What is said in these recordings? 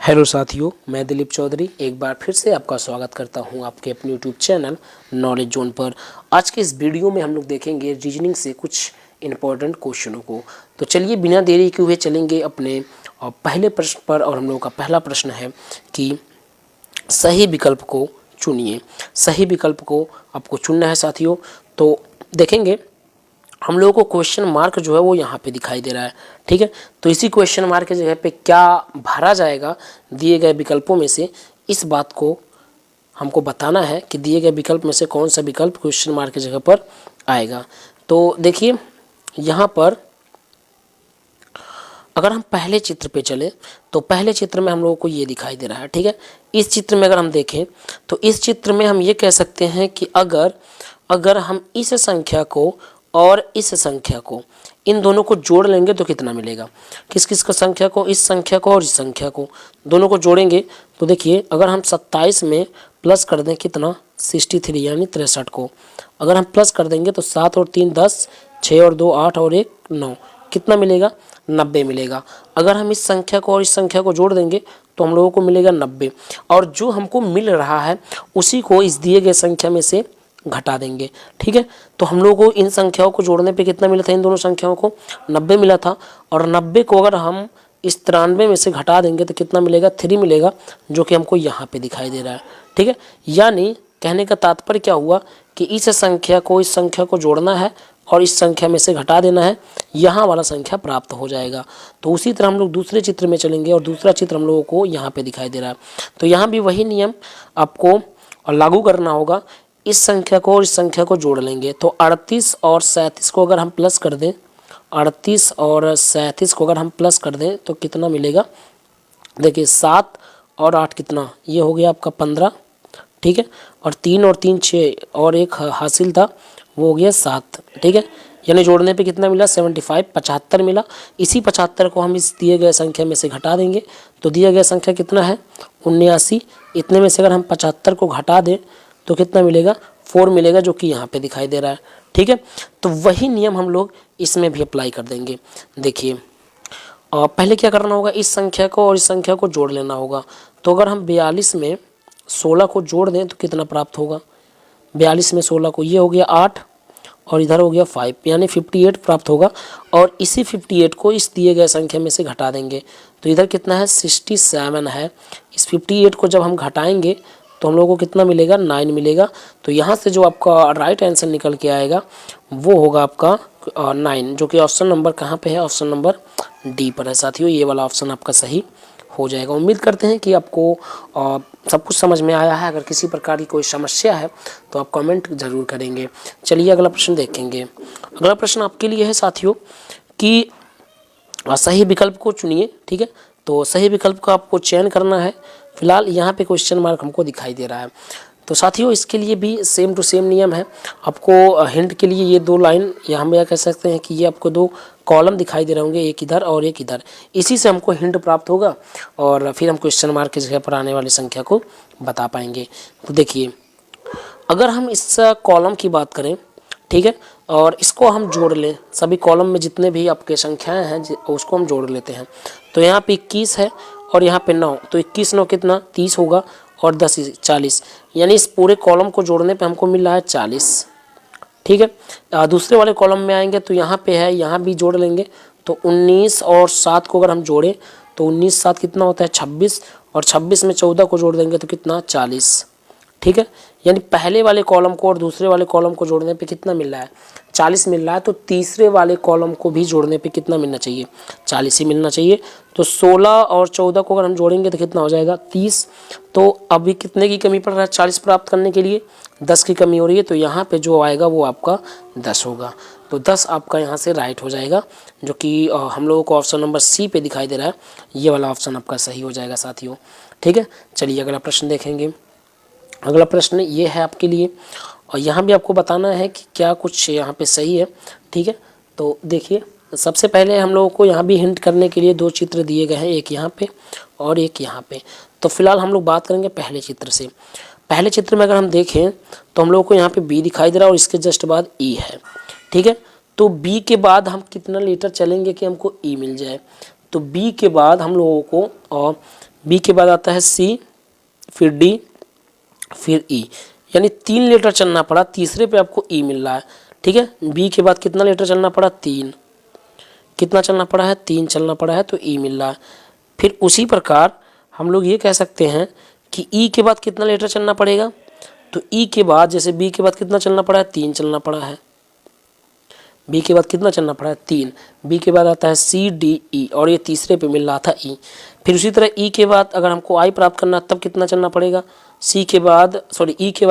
Hello साथियों, मैं दिलीप चौधरी एक बार फिर से आपका स्वागत करता हूं आपके अपने यूट्यूब चैनल नॉलेज जोन पर। आज के इस वीडियो में हम लोग देखेंगे रीजनिंग से कुछ इम्पोर्टेंट क्वेश्चनों को। तो चलिए बिना देरी किए हुए चलेंगे अपने पहले प्रश्न पर। और हम लोगों का पहला प्रश्न है कि सही विकल्प को चुनिए। सही विकल्प को आपको चुनना है साथियों। तो देखेंगे हम लोगों को क्वेश्चन मार्क जो है वो यहाँ पे दिखाई दे रहा है, ठीक है। तो इसी क्वेश्चन मार्क की जगह पे क्या भरा जाएगा दिए गए विकल्पों में से, इस बात को हमको बताना है कि दिए गए विकल्प में से कौन सा विकल्प क्वेश्चन मार्क की जगह पर आएगा। तो देखिए यहाँ पर अगर हम पहले चित्र पे चले तो पहले चित्र में हम लोगों को ये दिखाई दे रहा है, ठीक है। इस चित्र में अगर हम देखें तो इस चित्र में हम ये कह सकते हैं कि अगर हम इस संख्या को और इस संख्या को, इन दोनों को जोड़ लेंगे तो कितना मिलेगा। किस किस का संख्या को, इस संख्या को और इस संख्या को, दोनों को जोड़ेंगे तो देखिए अगर हम 27 में प्लस कर दें कितना 63 यानी 63 को, अगर हम प्लस कर देंगे तो 7 और 3 10, 6 और 2 8 और 1 9, कितना मिलेगा 90 मिलेगा। अगर हम इस संख्या को और इस संख्या को जोड़ देंगे तो हम लोगों को मिलेगा 90, और जो हमको मिल रहा है उसी को इस दिए गए संख्या में से घटा देंगे, ठीक है। तो हम लोगों को इन संख्याओं को जोड़ने पे कितना मिला था, इन दोनों संख्याओं को 90 मिला था, और 90 को अगर हम इस 93 में से घटा देंगे तो कितना मिलेगा 3 मिलेगा, जो कि हमको यहाँ पे दिखाई दे रहा है, ठीक है। यानी कहने का तात्पर्य क्या हुआ कि इस संख्या को इस संख्या को जोड़ना है और इस संख्या में से घटा देना है, यहाँ वाला संख्या प्राप्त हो जाएगा। तो उसी तरह हम लोग दूसरे चित्र में चलेंगे और दूसरा चित्र हम लोगों को यहाँ पे दिखाई दे रहा है। तो यहाँ भी वही नियम आपको लागू करना होगा। इस संख्या को और इस संख्या को जोड़ लेंगे तो 38 और 37 को अगर हम प्लस कर दें, 38 और 37 को अगर हम प्लस कर दें तो कितना मिलेगा, देखिए 7 और 8 कितना, ये हो गया आपका 15, ठीक है। और 3 और 3 6 और एक हासिल था वो हो गया 7, ठीक है। यानी जोड़ने पे कितना मिला 75, 75 मिला। इसी 75 को हम इस दिए गए संख्या में से घटा देंगे तो दिया गया संख्या कितना है 79। इतने में से अगर हम 75 को घटा दें तो कितना मिलेगा 4 मिलेगा, जो कि यहाँ पे दिखाई दे रहा है, ठीक है। तो वही नियम हम लोग इसमें भी अप्लाई कर देंगे। देखिए पहले क्या करना होगा, इस संख्या को और इस संख्या को जोड़ लेना होगा। तो अगर हम 42 में 16 को जोड़ दें तो कितना प्राप्त होगा, 42 में 16 को, ये हो गया 8 और इधर हो गया 5, यानी 58 प्राप्त होगा। और इसी 58 को इस दिए गए संख्या में से घटा देंगे तो इधर कितना है 67 है। इस 58 को जब हम घटाएंगे तो हम लोगों को कितना मिलेगा 9 मिलेगा। तो यहाँ से जो आपका राइट आंसर निकल के आएगा वो होगा आपका 9, जो कि ऑप्शन नंबर कहाँ पे है, ऑप्शन नंबर डी पर है साथियों। ये वाला ऑप्शन आपका सही हो जाएगा। उम्मीद करते हैं कि आपको सब कुछ समझ में आया है। अगर किसी प्रकार की कोई समस्या है तो आप कमेंट ज़रूर करेंगे। चलिए अगला प्रश्न देखेंगे। अगला प्रश्न आपके लिए है साथियों कि सही विकल्प को चुनिए, ठीक है। तो सही विकल्प का आपको चयन करना है। फिलहाल यहाँ पे क्वेश्चन मार्क हमको दिखाई दे रहा है। तो साथियों इसके लिए भी सेम टू सेम नियम है। आपको हिंट के लिए ये 2 लाइन या हम यह कह सकते हैं कि ये आपको 2 कॉलम दिखाई दे रहे होंगे, एक इधर और एक इधर। इसी से हमको हिंट प्राप्त होगा और फिर हम क्वेश्चन मार्क की जगह पर आने वाली संख्या को बता पाएंगे। तो देखिए अगर हम इस कॉलम की बात करें, ठीक है, और इसको हम जोड़ लें, सभी कॉलम में जितने भी आपके संख्याएं हैं उसको हम जोड़ लेते हैं। तो यहाँ पे 21 है और यहाँ पे 9, तो 21 9 कितना 30 होगा और 10 40, यानी इस पूरे कॉलम को जोड़ने पे हमको मिल रहा है 40, ठीक है। दूसरे वाले कॉलम में आएंगे तो यहाँ पे है, यहाँ भी जोड़ लेंगे तो 19 और 7 को अगर हम जोड़ें तो 19 7 कितना होता है 26, और 26 में 14 को जोड़ देंगे तो कितना 40, ठीक है। यानी पहले वाले कॉलम को और दूसरे वाले कॉलम को जोड़ने पे कितना मिल रहा है 40 मिल रहा है। तो तीसरे वाले कॉलम को भी जोड़ने पे कितना मिलना चाहिए 40 ही मिलना चाहिए। तो 16 और 14 को अगर हम जोड़ेंगे तो कितना हो जाएगा 30। तो अभी कितने की कमी पड़ रहा है 40 प्राप्त करने के लिए, 10 की कमी हो रही है। तो यहाँ पे जो आएगा वो आपका 10 होगा। तो 10 आपका यहाँ से राइट हो जाएगा, जो कि हम लोगों को ऑप्शन नंबर सी पे दिखाई दे रहा है। ये वाला ऑप्शन आपका सही हो जाएगा साथियों, ठीक है। चलिए अगला प्रश्न देखेंगे। अगला प्रश्न ये है आपके लिए, और यहाँ भी आपको बताना है कि क्या कुछ यहाँ पे सही है, ठीक है। तो देखिए सबसे पहले हम लोगों को यहाँ भी हिंट करने के लिए 2 चित्र दिए गए हैं, एक यहाँ पे और एक यहाँ पे। तो फिलहाल हम लोग बात करेंगे पहले चित्र से। पहले चित्र में अगर हम देखें तो हम लोगों को यहाँ पे बी दिखाई दे रहा है और इसके जस्ट बाद ई है, ठीक है। तो बी के बाद हम कितना लीटर चलेंगे कि हमको ई मिल जाए। तो बी के बाद हम लोगों को बी के बाद आता है सी, फिर डी, फिर ई, यानी 3 लेटर चलना पड़ा, तीसरे पे आपको ई मिल रहा है। ठीक है, बी के बाद कितना लेटर चलना पड़ा, 3, कितना चलना पड़ा है, 3 चलना पड़ा है, तो ई मिल रहा है। फिर उसी प्रकार हम लोग ये कह सकते हैं कि ई के बाद कितना लेटर चलना पड़ेगा, तो ई के बाद जैसे बी के बाद कितना चलना पड़ा है, 3 चलना पड़ा है। बी के बाद कितना चलना पड़ा है, 3। बी के बाद आता है सी, डी, ई, और ये तीसरे पे मिल रहा था ई। फिर उसी तरह ई के बाद अगर हमको आई प्राप्त करना है तब कितना चलना पड़ेगा, ई के बाद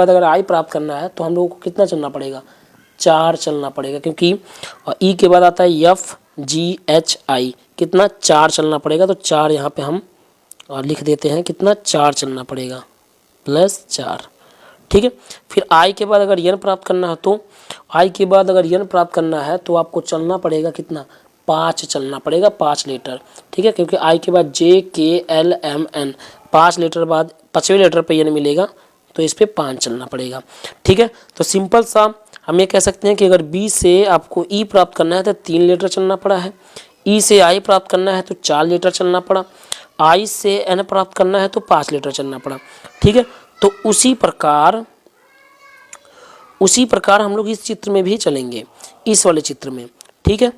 अगर आई प्राप्त करना है तो हम लोगों को कितना चलना पड़ेगा, 4 चलना पड़ेगा, क्योंकि ई के बाद आता है एफ, जी, एच, आई, कितना 4 चलना पड़ेगा। तो 4 यहाँ पे हम लिख देते हैं, कितना 4 चलना पड़ेगा, +4। ठीक है, फिर आई के बाद अगर यन प्राप्त करना है तो आई के बाद अगर यन प्राप्त करना है तो आपको चलना पड़ेगा कितना, 5 चलना पड़ेगा, 5 लेटर। ठीक है, क्योंकि आई के बाद जे, के, एल, एम, एन, 5 लेटर बाद 5वें लेटर पे यन मिलेगा, तो इस पे 5 चलना पड़ेगा। ठीक है, तो सिंपल सा हम ये कह सकते हैं कि अगर बी से आपको ई प्राप्त करना है तो 3 लेटर चलना पड़ा है, ई से आई प्राप्त करना है तो 4 लेटर चलना पड़ा, आई से एन प्राप्त करना है तो 5 लेटर चलना पड़ा। ठीक है, तो उसी प्रकार हम लोग इस चित्र में भी चलेंगे, इस वाले चित्र में। ठीक है,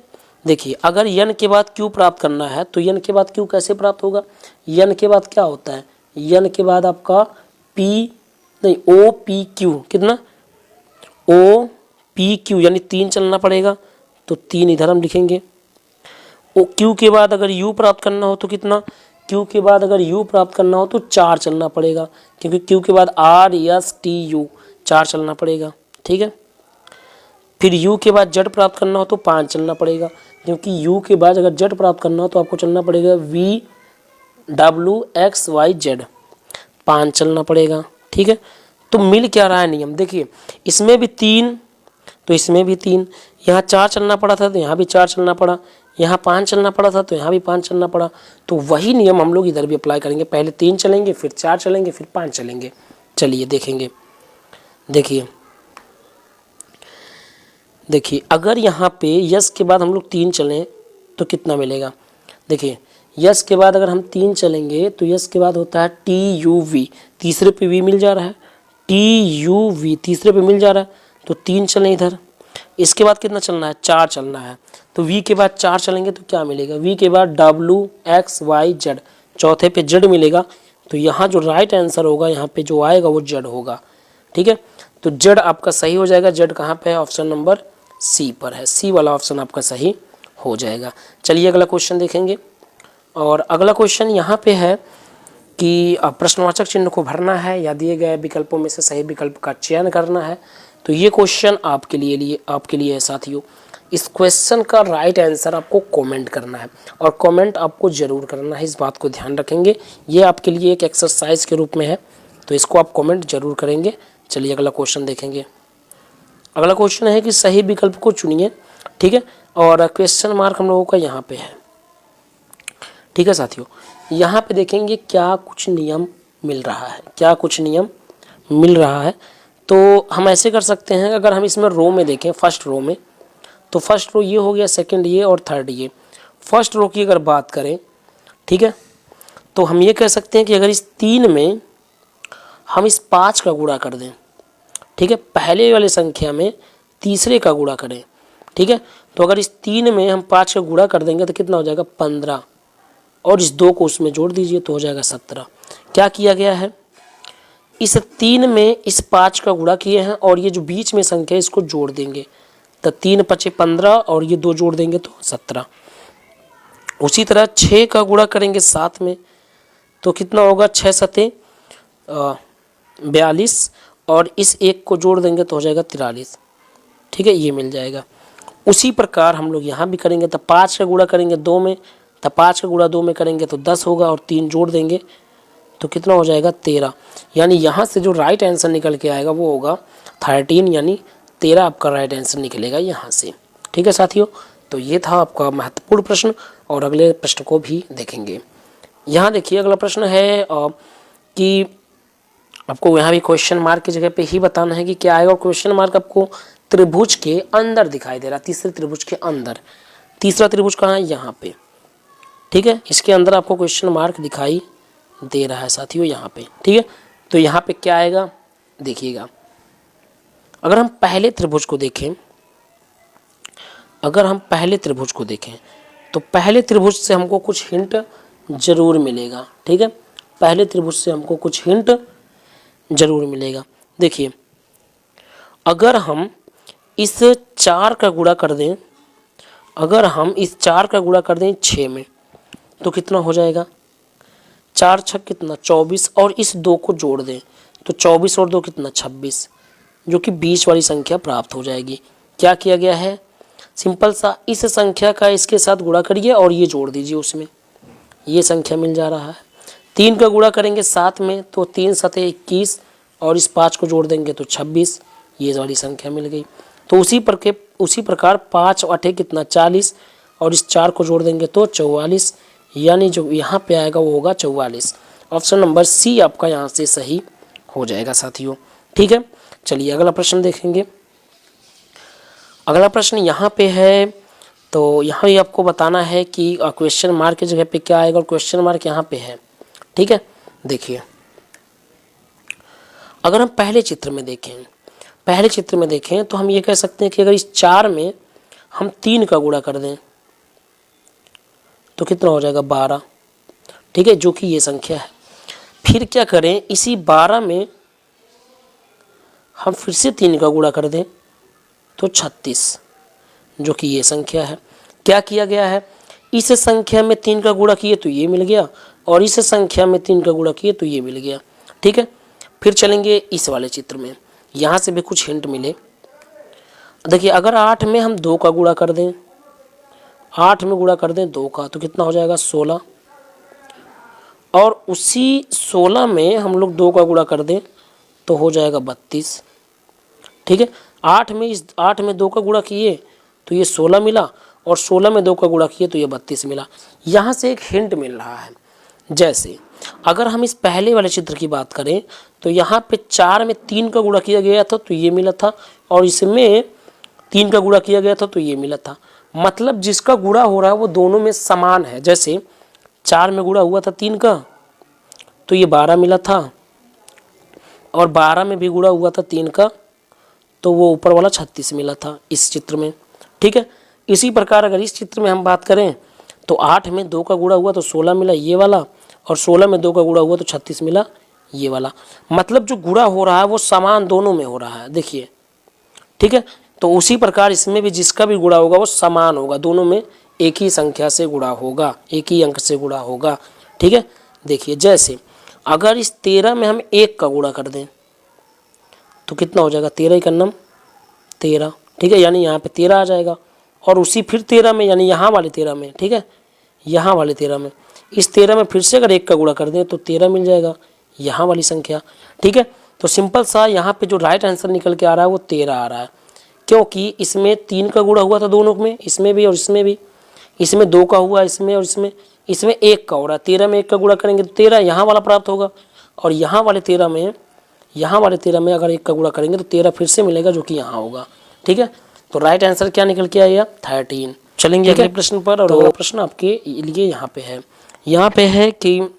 देखिए अगर यन के बाद क्यू प्राप्त करना है तो यन के बाद क्यू कैसे प्राप्त होगा, यन के बाद क्या होता है, यन के बाद आपका ओ पी क्यू, कितना, ओ पी क्यू, यानी 3 चलना पड़ेगा, तो 3 इधर हम लिखेंगे। ओ क्यू के बाद अगर यू प्राप्त करना हो तो कितना, क्यू के बाद अगर यू प्राप्त करना हो तो 4 चलना पड़ेगा, क्योंकि क्यू के बाद आर, एस, टी, यू, 4 चलना पड़ेगा। ठीक है, फिर यू के बाद जेड प्राप्त करना हो तो 5 चलना पड़ेगा, क्योंकि यू के बाद अगर जेड प्राप्त करना हो तो आपको चलना पड़ेगा V, W, X, Y, Z, 5 चलना पड़ेगा। ठीक है, तो मिल क्या रहा है नियम, देखिए इसमें भी 3 तो इसमें भी 3, यहाँ 4 चलना पड़ा था तो यहाँ भी 4 चलना पड़ा, यहाँ 5 चलना पड़ा था तो यहाँ भी 5 चलना पड़ा। तो वही नियम हम लोग इधर भी अप्लाई करेंगे, पहले 3 चलेंगे, फिर 4 चलेंगे, फिर 5 चलेंगे। चलिए देखेंगे, देखिए अगर यहाँ पे यस के बाद हम लोग 3 चलें तो कितना मिलेगा, देखिए यस के बाद अगर हम 3 चलेंगे तो यस के बाद होता है टी, यू, वी, तीसरे पे वी मिल जा रहा है, टी, यू, वी तीसरे पे मिल जा रहा है, तो 3 चलें इधर। इसके बाद कितना चलना है, 4 चलना है, तो वी के बाद 4 चलेंगे तो क्या मिलेगा, वी के बाद डब्ल्यू, एक्स, वाई, जेड, चौथे पे जेड मिलेगा, तो यहाँ जो राइट आंसर होगा, यहाँ पे जो आएगा वो जेड होगा। ठीक है, तो जेड आपका सही हो जाएगा। जेड कहाँ पे है, ऑप्शन नंबर सी पर है, सी वाला ऑप्शन आपका सही हो जाएगा। चलिए अगला क्वेश्चन देखेंगे, और अगला क्वेश्चन यहाँ पे है कि प्रश्नवाचक चिन्ह को भरना है या दिए गए विकल्पों में से सही विकल्प का चयन करना है। तो ये क्वेश्चन आपके लिए है साथियों। इस क्वेश्चन का राइट आंसर आपको कमेंट करना है, और कमेंट आपको ज़रूर करना है, इस बात को ध्यान रखेंगे। ये आपके लिए एक एक्सरसाइज के रूप में है, तो इसको आप कमेंट जरूर करेंगे। चलिए अगला क्वेश्चन देखेंगे। अगला क्वेश्चन है कि सही विकल्प को चुनिए। ठीक है, और क्वेश्चन मार्क हम लोगों का यहाँ पे है। ठीक है साथियों, यहाँ पे देखेंगे क्या कुछ नियम मिल रहा है, तो हम ऐसे कर सकते हैं। अगर हम इसमें रो में देखें, फर्स्ट रो में, तो फर्स्ट रो ये हो गया, सेकंड ये और थर्ड ये। फर्स्ट रो की अगर बात करें, ठीक है, तो हम ये कह सकते हैं कि अगर इस 3 में हम इस 5 का गुणा कर दें, ठीक है, पहले वाली संख्या में तीसरे का गुणा करें। ठीक है, तो अगर इस 3 में हम 5 का गुणा कर देंगे तो कितना हो जाएगा, 15, और इस 2 को उसमें जोड़ दीजिए तो हो जाएगा 17। क्या किया गया है, इस 3 में इस 5 का गुणा किए हैं, और ये जो बीच में संख्या है इसको जोड़ देंगे, तो 3 5 15 और ये 2 जोड़ देंगे तो 17। उसी तरह 6 का गुणा करेंगे 7 में, तो कितना होगा, 6 7 42, और इस 1 को जोड़ देंगे तो हो जाएगा 43। ठीक है, ये मिल जाएगा। उसी प्रकार हम लोग यहाँ भी करेंगे, तो 5 का गुणा करेंगे 2 में, तो 5 का गुणा 2 में करेंगे तो 10 होगा, और 3 जोड़ देंगे तो कितना हो जाएगा, 13। यानी यहाँ से जो राइट आंसर निकल के आएगा वो होगा 13, यानी 13 आपका राइट आंसर निकलेगा यहाँ से। ठीक है साथियों, तो ये था आपका महत्वपूर्ण प्रश्न, और अगले प्रश्न को भी देखेंगे। यहाँ देखिए अगला प्रश्न है कि आपको यहाँ भी क्वेश्चन मार्क की जगह पे ही बताना है कि क्या आएगा, और क्वेश्चन मार्क आपको त्रिभुज के अंदर दिखाई दे रहा है, तीसरे त्रिभुज के अंदर। तीसरा त्रिभुज कहाँ है, यहाँ पे। ठीक है, इसके अंदर आपको क्वेश्चन मार्क दिखाई दे रहा है साथियों यहाँ पे, ठीक है। तो यहाँ पे क्या आएगा देखिएगा, अगर हम पहले त्रिभुज को देखें, अगर हम पहले त्रिभुज को देखें तो पहले त्रिभुज से हमको कुछ हिंट जरूर मिलेगा, ठीक है। पहले त्रिभुज से हमको कुछ हिंट जरूर मिलेगा। देखिए अगर हम इस 4 का गुणा कर दें, अगर हम इस 4 का गुणा कर दें 6 में तो कितना हो जाएगा, 4 छक कितना 24, और इस 2 को जोड़ दें तो 24 और 2 कितना 26, जो कि 20 वाली संख्या प्राप्त हो जाएगी। क्या किया गया है, सिंपल सा इस संख्या का इसके साथ गुणा करिए और ये जोड़ दीजिए उसमें, ये संख्या मिल जा रहा है। 3 का गुणा करेंगे 7 में तो 3 सते 21, और इस 5 को जोड़ देंगे तो 26, ये वाली संख्या मिल गई। तो उसी प्रकार 5 8 कितना 40, और इस 4 को जोड़ देंगे तो 44, यानी जो यहाँ पे आएगा वो होगा 44। ऑप्शन नंबर सी आपका यहाँ से सही हो जाएगा साथियों, ठीक है। चलिए अगला प्रश्न देखेंगे। अगला प्रश्न यहाँ पे है, तो यहाँ भी आपको बताना है कि क्वेश्चन मार्क की जगह पे क्या आएगा, और क्वेश्चन मार्क यहाँ पे है, ठीक है। देखिए अगर हम पहले चित्र में देखें, पहले चित्र में देखें तो हम ये कह सकते हैं कि अगर इस 4 में हम 3 का गुणा कर दें तो कितना हो जाएगा 12, ठीक है, जो कि ये संख्या है। फिर क्या करें, इसी 12 में हम फिर से 3 का गुणा कर दें तो 36, जो कि ये संख्या है। क्या किया गया है, इस संख्या में 3 का गुणा किए तो ये मिल गया, और इस संख्या में 3 का गुणा किए तो ये मिल गया, ठीक है। फिर चलेंगे इस वाले चित्र में, यहाँ से भी कुछ हिंट मिले। देखिए अगर 8 में हम 2 का गुणा कर दें, 8 में गुणा कर दें 2 का तो कितना हो जाएगा 16, और उसी 16 में हम लोग 2 का गुणा कर दें तो हो जाएगा 32, ठीक है। 8 में 2 का गुणा किए तो ये 16 मिला, और 16 में 2 का गुणा किए तो ये 32 मिला। यहाँ से एक हिंट मिल रहा है, जैसे अगर हम इस पहले वाले चित्र की बात करें तो यहाँ पे 4 में 3 का गुणा किया गया था तो ये मिला था, और इसमें 3 का गुणा किया गया था तो ये मिला था। मतलब जिसका गुणा हो रहा है वो दोनों में समान है। जैसे 4 में गुणा हुआ था 3 का तो ये 12 मिला था, और 12 में भी गुणा हुआ था 3 का तो वो ऊपर वाला 36 मिला था इस चित्र में, ठीक है। इसी प्रकार अगर इस चित्र में हम बात करें तो 8 में 2 का गुणा हुआ तो 16 मिला ये वाला, और 16 में 2 का गुणा हुआ तो 36 मिला ये वाला। मतलब जो गुणा हो रहा है वो समान दोनों में हो रहा है, देखिए, ठीक है। तो उसी प्रकार इसमें भी जिसका भी गुणा होगा वो समान होगा, दोनों में एक ही संख्या से गुणा होगा, एक ही अंक से गुणा होगा, ठीक है। देखिए जैसे अगर इस 13 में हम 1 का गुणा कर दें तो कितना हो जाएगा 13 का नम 13, ठीक है, यानी यहाँ पे 13 आ जाएगा। और उसी फिर 13 में, यानी यहाँ वाले 13 में, ठीक है, यहाँ वाले 13 में, इस 13 में फिर से अगर 1 का गुणा कर दें तो 13 मिल जाएगा, यहाँ वाली संख्या, ठीक है। तो सिंपल सा यहाँ पे जो राइट आंसर निकल के आ रहा है वो 13 आ रहा है, क्योंकि इसमें 3 का गुणा हुआ था दोनों में, इसमें भी और इसमें भी, इसमें 2 का हुआ इसमें और इसमें 1 का हो रहा है। 13 में 1 का गुणा करेंगे तो 13 यहाँ वाला प्राप्त होगा, और यहाँ वाले 13 में अगर 1 का गुणा करेंगे तो 13 फिर से मिलेगा, जो कि यहाँ होगा, ठीक है। तो राइट आंसर क्या निकल के आएगा 13। चलेंगे अगले प्रश्न पर, और अगला प्रश्न आपके लिए यहाँ पे है, यहाँ पे है कि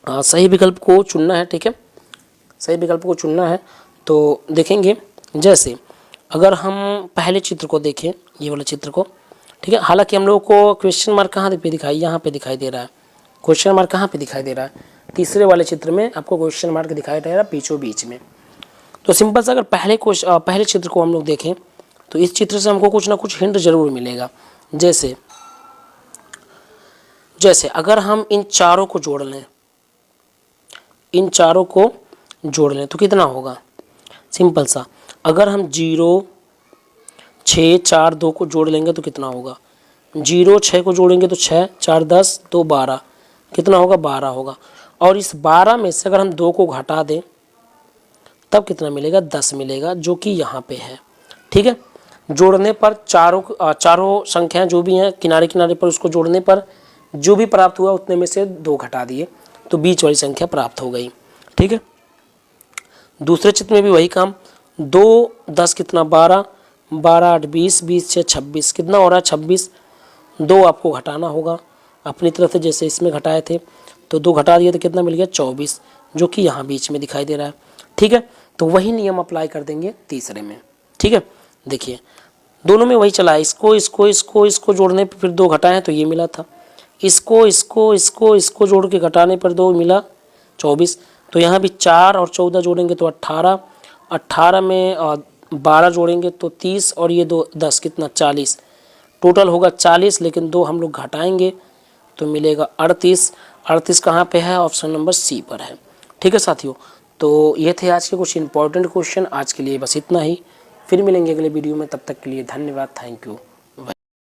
सही विकल्प को चुनना है, ठीक है, सही विकल्प को चुनना है। तो देखेंगे जैसे अगर हम पहले चित्र को देखें, ये वाले चित्र को, ठीक है, हालांकि हम लोगों को क्वेश्चन मार्क कहाँ पे दिखाई, यहाँ पे दिखाई दे रहा है, क्वेश्चन मार्क कहाँ पे दिखाई दे रहा है, तीसरे वाले चित्र में आपको क्वेश्चन मार्क दिखाई दे रहा है बीचों बीच में। तो सिंपल से अगर पहले चित्र को हम लोग देखें तो इस चित्र से हमको कुछ ना कुछ हिंट जरूर मिलेगा। जैसे अगर हम इन चारों को जोड़ लें, इन चारों को जोड़ लें तो कितना होगा, सिंपल सा अगर हम 0 6 4 2 को जोड़ लेंगे तो कितना होगा, 0 6 को जोड़ेंगे तो 6 4 10 2 12, कितना होगा 12 होगा। और इस 12 में से अगर हम 2 को घटा दें तब कितना मिलेगा 10 मिलेगा, जो कि यहाँ पे है, ठीक है। जोड़ने पर चारों संख्याएं जो भी हैं किनारे किनारे पर, उसको जोड़ने पर जो भी प्राप्त हुआ उतने में से 2 घटा दिए तो बीच वाली संख्या प्राप्त हो गई, ठीक है। दूसरे चित्र में भी वही काम, 2 10 कितना 12 12 8 20 20 6 26, कितना हो रहा है 26, 2 आपको घटाना होगा अपनी तरफ से जैसे इसमें घटाए थे। तो 2 घटा दिए तो कितना मिल गया 24, जो कि यहाँ बीच में दिखाई दे रहा है। ठीक है, तो वही नियम अप्लाई कर देंगे तीसरे में। ठीक है, देखिए दोनों में वही चला है, इसको जोड़ने पर फिर 2 घटाएं तो ये मिला था, इसको जोड़ के घटाने पर 2 मिला 24, तो यहाँ भी 4 और 14 जोड़ेंगे तो 18, 18 में 12 जोड़ेंगे तो 30 और ये 2 10 कितना 40, टोटल होगा 40, लेकिन 2 हम लोग घटाएंगे तो मिलेगा 38। 38 कहाँ पे है? ऑप्शन नंबर सी पर है। ठीक है साथियों, तो ये थे आज के कुछ इंपॉर्टेंट क्वेश्चन। आज के लिए बस इतना ही, फिर मिलेंगे अगले वीडियो में, तब तक के लिए धन्यवाद, थैंक यू।